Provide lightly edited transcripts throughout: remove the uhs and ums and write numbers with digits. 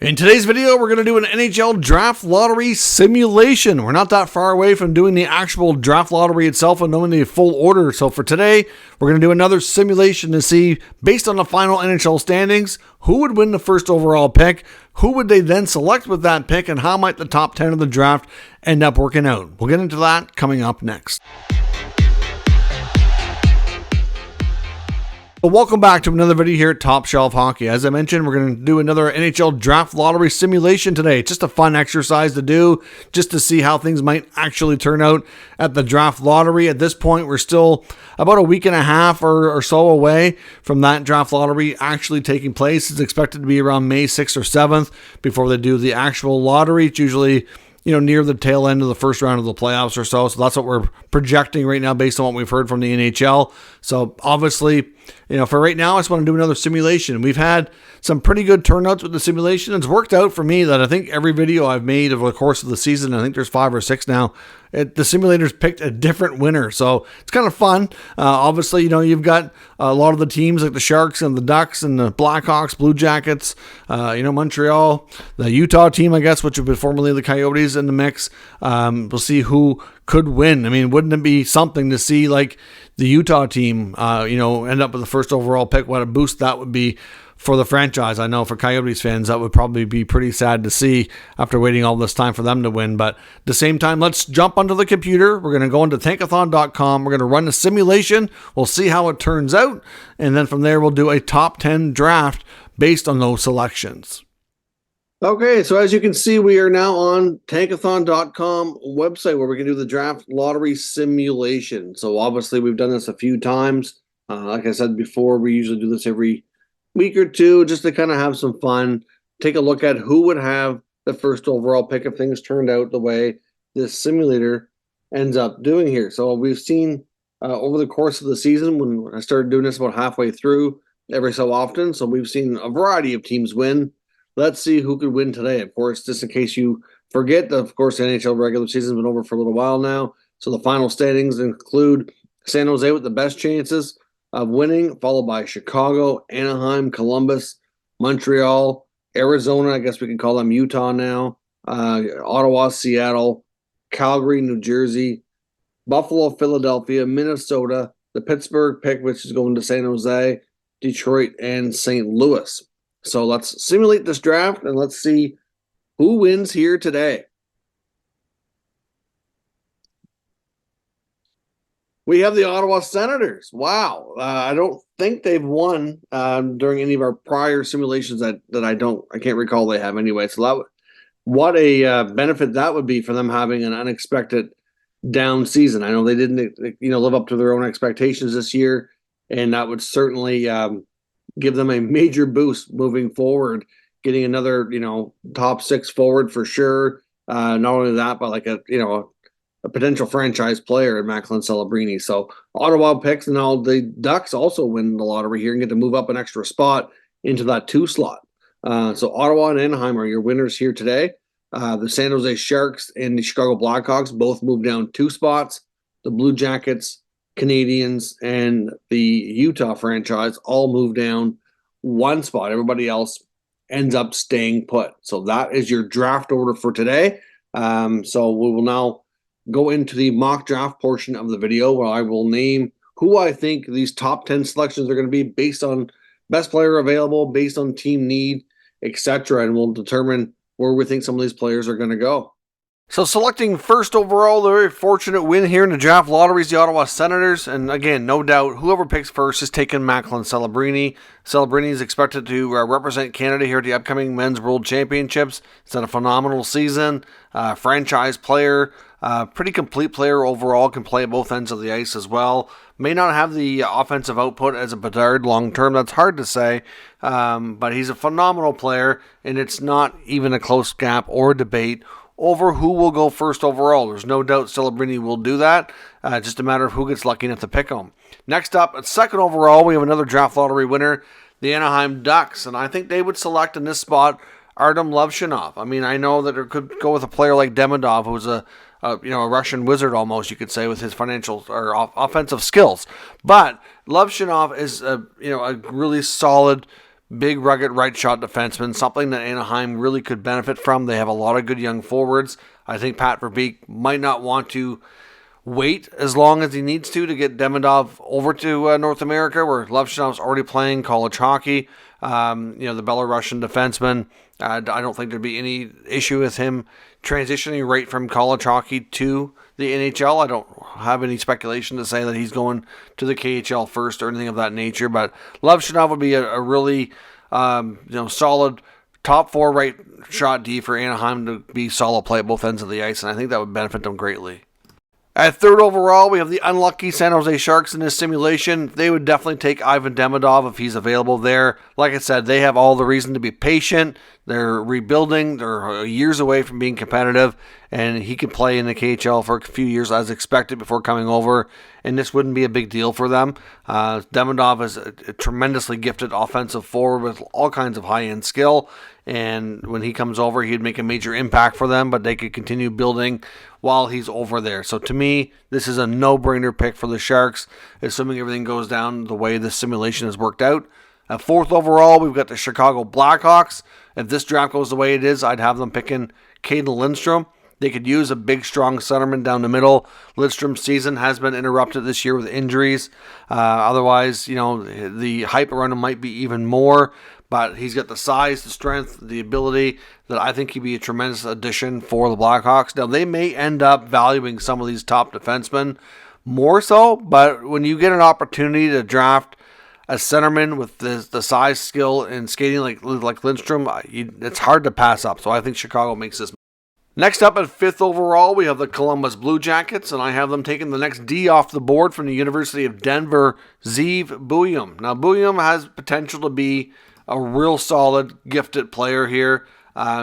In today's video, we're going to do an NHL draft lottery simulation. We're not that far away from doing the actual draft lottery itself and knowing the full order. So for today, we're going to do another simulation to see, based on the final NHL standings, who would win the first overall pick, who would they then select with that pick, and how might the top 10 of the draft end up working out. We'll get into that coming up next. Well, welcome back to another video here at Top Shelf Hockey. As I mentioned, we're going to do another NHL draft lottery simulation today. It's just a fun exercise to do, just to see how things might actually turn out at the draft lottery. At this point, we're still about a week and a half or so away from that draft lottery actually taking place. It's expected to be around May 6th or 7th before they do the actual lottery. It's usually near the tail end of the first round of the playoffs or so. So that's what we're projecting right now based on what we've heard from the NHL. So obviously, for right now, I just want to do another simulation. We've had some pretty good turnouts with the simulation. It's worked out for me that I think every video I've made over the course of the season, I think there's 5 or 6 now, the simulators picked a different winner. So it's kind of fun. Obviously, you've got a lot of the teams like the Sharks and the Ducks and the Blackhawks, Blue Jackets, Montreal, the Utah team, I guess, which have been formerly the Coyotes in the mix. We'll see who could win. I mean, wouldn't it be something to see like the Utah team, end up with the first overall pick? What a boost that would be for the franchise. I know for Coyotes fans, that would probably be pretty sad to see after waiting all this time for them to win. But at the same time, let's jump onto the computer. We're going to go into tankathon.com. We're going to run a simulation. We'll see how it turns out. And then from there, we'll do a top 10 draft based on those selections. Okay, so as you can see, we are now on tankathon.com website where we can do the draft lottery simulation. So obviously we've done this a few times. Like I said before, we usually do this every week or two just to kind of have some fun, take a look at who would have the first overall pick if things turned out the way this simulator ends up doing here. So we've seen over the course of the season, when I started doing this about halfway through every so often, so we've seen a variety of teams win. Let's see who could win today. Of course, just in case you forget, of course, the NHL regular season has been over for a little while now. So the final standings include San Jose with the best chances of winning, followed by Chicago, Anaheim, Columbus, Montreal, Arizona, I guess we can call them Utah now, Ottawa, Seattle, Calgary, New Jersey, Buffalo, Philadelphia, Minnesota, the Pittsburgh pick, which is going to San Jose, Detroit, and St. Louis. So let's simulate this draft and let's see who wins here today. We have the Ottawa Senators. Wow. I don't think they've won during any of our prior simulations that I can't recall they have anyway. So what a benefit that would be for them having an unexpected down season. I know they didn't live up to their own expectations this year, and that would certainly give them a major boost moving forward, getting another, top 6 forward for sure. Not only that, but like a potential franchise player in Macklin Celebrini. So Ottawa picks, and all the Ducks also win the lottery here and get to move up an extra spot into that 2 slot. So Ottawa and Anaheim are your winners here today. The San Jose Sharks and the Chicago Blackhawks both move down 2 spots. The Blue Jackets, Canadians, and the Utah franchise all move down 1 spot. Everybody else ends up staying put. So that is your draft order for today. So we will now go into the mock draft portion of the video where I will name who I think these top 10 selections are going to be based on best player available, based on team need, etc. And we'll determine where we think some of these players are going to go. So selecting first overall, the very fortunate win here in the draft lottery is the Ottawa Senators. And again, no doubt, whoever picks first is taking Macklin Celebrini. Celebrini is expected to represent Canada here at the upcoming Men's World Championships. It's had a phenomenal season. Franchise player, pretty complete player overall, can play at both ends of the ice as well. May not have the offensive output as a Bedard long term. That's hard to say. But he's a phenomenal player, and it's not even a close gap or debate over who will go first overall. There's no doubt Celebrini will do that. Just a matter of who gets lucky enough to pick him. Next up, at second overall, we have another draft lottery winner, the Anaheim Ducks. And I think they would select in this spot Artem Lovchinov. I mean, I know that it could go with a player like Demidov, who's a Russian wizard almost, you could say, with his financial or offensive skills. But Lovchinov is a really solid big, rugged right shot defenseman, something that Anaheim really could benefit from. They have a lot of good young forwards. I think Pat Verbeek might not want to wait as long as he needs to get Demidov over to North America, where Levshinov's already playing college hockey. The Belarusian defenseman, I don't think there'd be any issue with him transitioning right from college hockey to the NHL. I don't have any speculation to say that he's going to the KHL first or anything of that nature, but Levshinov would be a really solid top 4 right shot D for Anaheim to be solid play at both ends of the ice, and I think that would benefit them greatly. At 3rd overall, we have the unlucky San Jose Sharks in this simulation. They would definitely take Ivan Demidov if he's available there. Like I said, they have all the reason to be patient. They're rebuilding. They're years away from being competitive, and he could play in the KHL for a few years as expected before coming over, and this wouldn't be a big deal for them. Demidov is a tremendously gifted offensive forward with all kinds of high-end skill, and when he comes over, he'd make a major impact for them, but they could continue building while he's over there. So to me, this is a no-brainer pick for the Sharks, assuming everything goes down the way the simulation has worked out. At 4th overall, we've got the Chicago Blackhawks. If this draft goes the way it is, I'd have them picking Caden Lindstrom. They could use a big, strong centerman down the middle. Lindstrom's season has been interrupted this year with injuries. Otherwise, the hype around him might be even more. But he's got the size, the strength, the ability that I think he'd be a tremendous addition for the Blackhawks. Now, they may end up valuing some of these top defensemen more so, but when you get an opportunity to draft a centerman with the size, skill, and skating like Lindstrom, it's hard to pass up. So I think Chicago makes this. Next up at 5th overall, we have the Columbus Blue Jackets, and I have them taking the next D off the board from the University of Denver, Zeev Buium. Now, Buium has potential to be a real solid, gifted player here.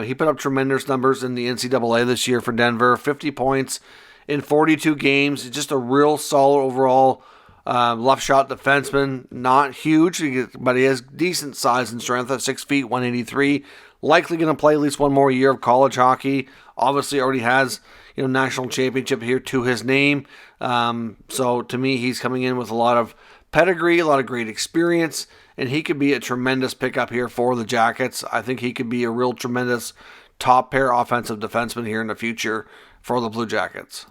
He put up tremendous numbers in the NCAA this year for Denver. 50 points in 42 games. Just a real solid overall left shot defenseman. Not huge, but he has decent size and strength at 6 feet, 183. Likely going to play at least one more year of college hockey. Obviously already has national championship here to his name. So to me, he's coming in with a lot of pedigree, a lot of great experience, and he could be a tremendous pickup here for the Jackets. I think he could be a real tremendous top pair offensive defenseman here in the future for the Blue Jackets.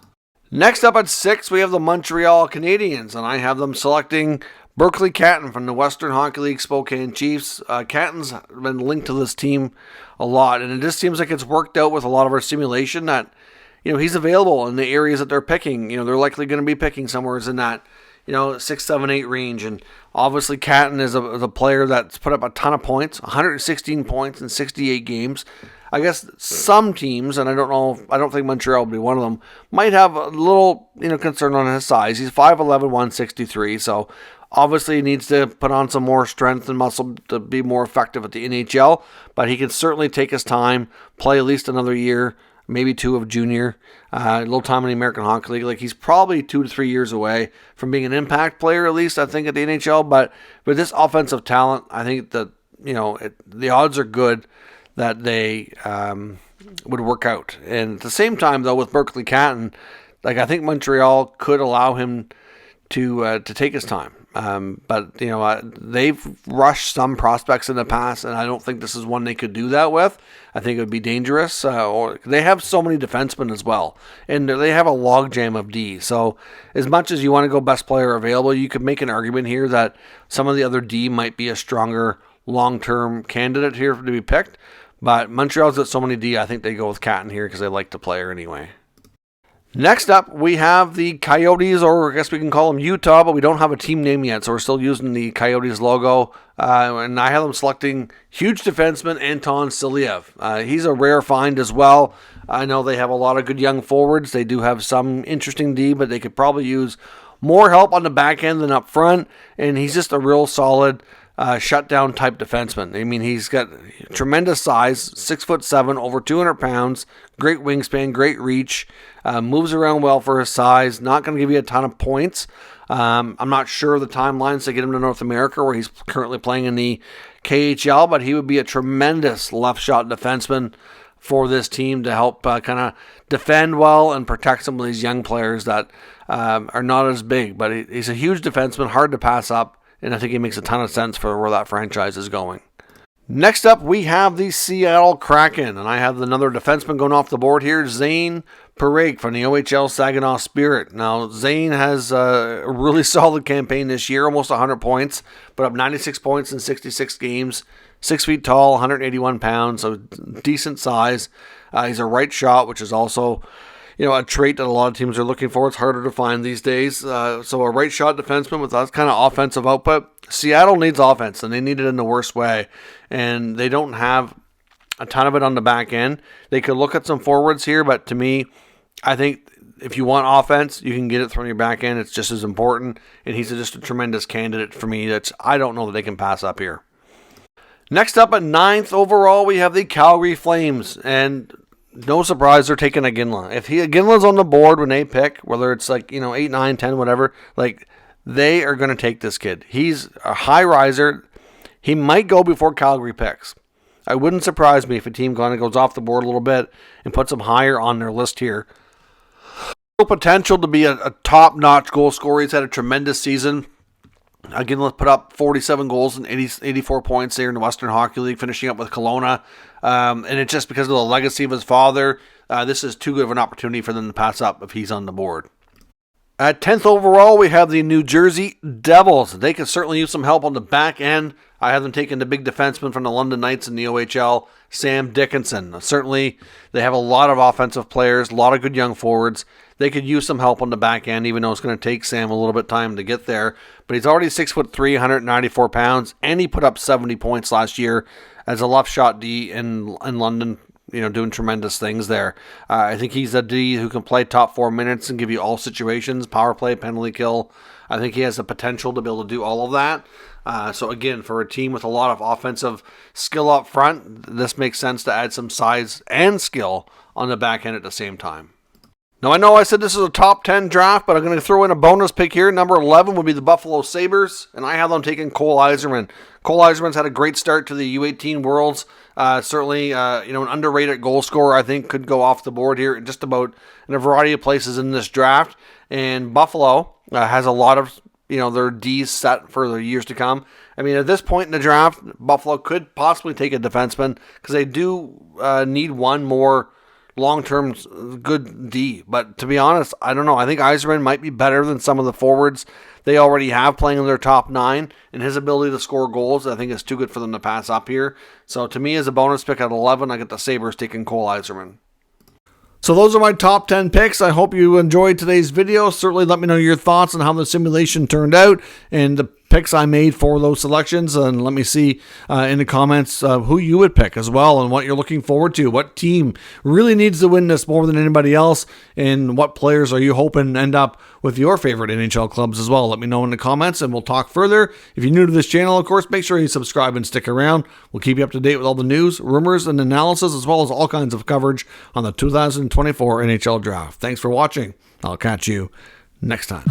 Next up at 6, we have the Montreal Canadiens, and I have them selecting Berkeley Catton from the Western Hockey League Spokane Chiefs. Catton's been linked to this team a lot, and it just seems like it's worked out with a lot of our simulation that he's available in the areas that they're picking. They're likely going to be picking somewhere in that 6, 7, 8 range. And obviously Catton is a player that's put up a ton of points, 116 points in 68 games. I guess some teams, and I don't think Montreal will be one of them, might have a little concern on his size. He's 5'11", 163, so obviously he needs to put on some more strength and muscle to be more effective at the NHL, but he can certainly take his time, play at least another year, maybe 2 of junior, a little time in the American Hockey League. Like, he's probably 2 to 3 years away from being an impact player, at least, I think, at the NHL. But with this offensive talent, I think that, the odds are good that they would work out. And at the same time, though, with Berkeley Catton, I think Montreal could allow him to take his time. But they've rushed some prospects in the past, and I don't think this is one they could do that with. I think it would be dangerous. Or they have so many defensemen as well, and they have a logjam of D. So as much as you want to go best player available, you could make an argument here that some of the other D might be a stronger long-term candidate here to be picked. But Montreal's got so many D, I think they go with Catton here because they like the player anyway. Next up, we have the Coyotes, or I guess we can call them Utah, but we don't have a team name yet, so we're still using the Coyotes logo. And I have them selecting huge defenseman Anton Siliev. He's a rare find as well. I know they have a lot of good young forwards. They do have some interesting D, but they could probably use more help on the back end than up front. And he's just a real solid shutdown type defenseman. I mean, he's got tremendous size, 6'7", over 200 pounds, great wingspan, great reach, moves around well for his size, not going to give you a ton of points. I'm not sure of the timelines to get him to North America, where he's currently playing in the KHL, but he would be a tremendous left shot defenseman for this team to help kind of defend well and protect some of these young players that are not as big. But he's a huge defenseman, hard to pass up. And I think he makes a ton of sense for where that franchise is going. Next up, we have the Seattle Kraken, and I have another defenseman going off the board here, Zane Parekh from the OHL Saginaw Spirit. Now, Zane has a really solid campaign this year, almost 100 points, put up 96 points in 66 games, 6 feet tall, 181 pounds, so decent size. He's a right shot, which is also a trait that a lot of teams are looking for. It's harder to find these days. So a right shot defenseman with that kind of offensive output. Seattle needs offense, and they need it in the worst way. And they don't have a ton of it on the back end. They could look at some forwards here, but to me, I think if you want offense, you can get it from your back end. It's just as important, and he's just a tremendous candidate for me. I don't know that they can pass up here. Next up at 9th overall, we have the Calgary Flames, and no surprise, they're taking Iginla. If Iginla's on the board when they pick, whether it's 8, 9, 10, whatever, they are going to take this kid. He's a high riser. He might go before Calgary picks. I wouldn't surprise me if a team kind of goes off the board a little bit and puts him higher on their list here. Potential to be a top-notch goal scorer. He's had a tremendous season. Again, let's put up 47 goals and 84 points there in the Western Hockey League, finishing up with Kelowna. And it's just because of the legacy of his father. This is too good of an opportunity for them to pass up if he's on the board. At 10th overall, we have the New Jersey Devils. They could certainly use some help on the back end. I have them taking the big defenseman from the London Knights in the OHL, Sam Dickinson. Certainly, they have a lot of offensive players, a lot of good young forwards. They could use some help on the back end, even though it's going to take Sam a little bit of time to get there. But he's already 6'3", 194 pounds, and he put up 70 points last year as a left shot D in London, doing tremendous things there. I think he's a D who can play top 4 minutes and give you all situations, power play, penalty kill. I think he has the potential to be able to do all of that. So again, for a team with a lot of offensive skill up front, this makes sense to add some size and skill on the back end at the same time. Now, I know I said this is a top 10 draft, but I'm going to throw in a bonus pick here. Number 11 would be the Buffalo Sabres, and I have them taking Cole Yzerman. Cole Yzerman's had a great start to the U18 Worlds. Certainly, an underrated goal scorer, I think, could go off the board here just about in a variety of places in this draft. And Buffalo has a lot of, their D's set for the years to come. I mean, at this point in the draft, Buffalo could possibly take a defenseman because they do need one more long-term good D. But to be honest, I don't know. I think Yzerman might be better than some of the forwards they already have playing in their top 9. And his ability to score goals, I think, is too good for them to pass up here. So to me, as a bonus pick at 11, I get the Sabres taking Cole Yzerman. So those are my top 10 picks. I hope you enjoyed today's video. Certainly let me know your thoughts on how the simulation turned out and the picks I made for those selections, and let me see in the comments who you would pick as well and what you're looking forward to. What team really needs to win this more than anybody else, and what players are you hoping end up with your favorite NHL clubs as well? Let me know in the comments and we'll talk further. If you're new to this channel, of course, make sure you subscribe and stick around. We'll keep you up to date with all the news, rumors, and analysis, as well as all kinds of coverage on the 2024 NHL Draft. Thanks for watching. I'll catch you next time.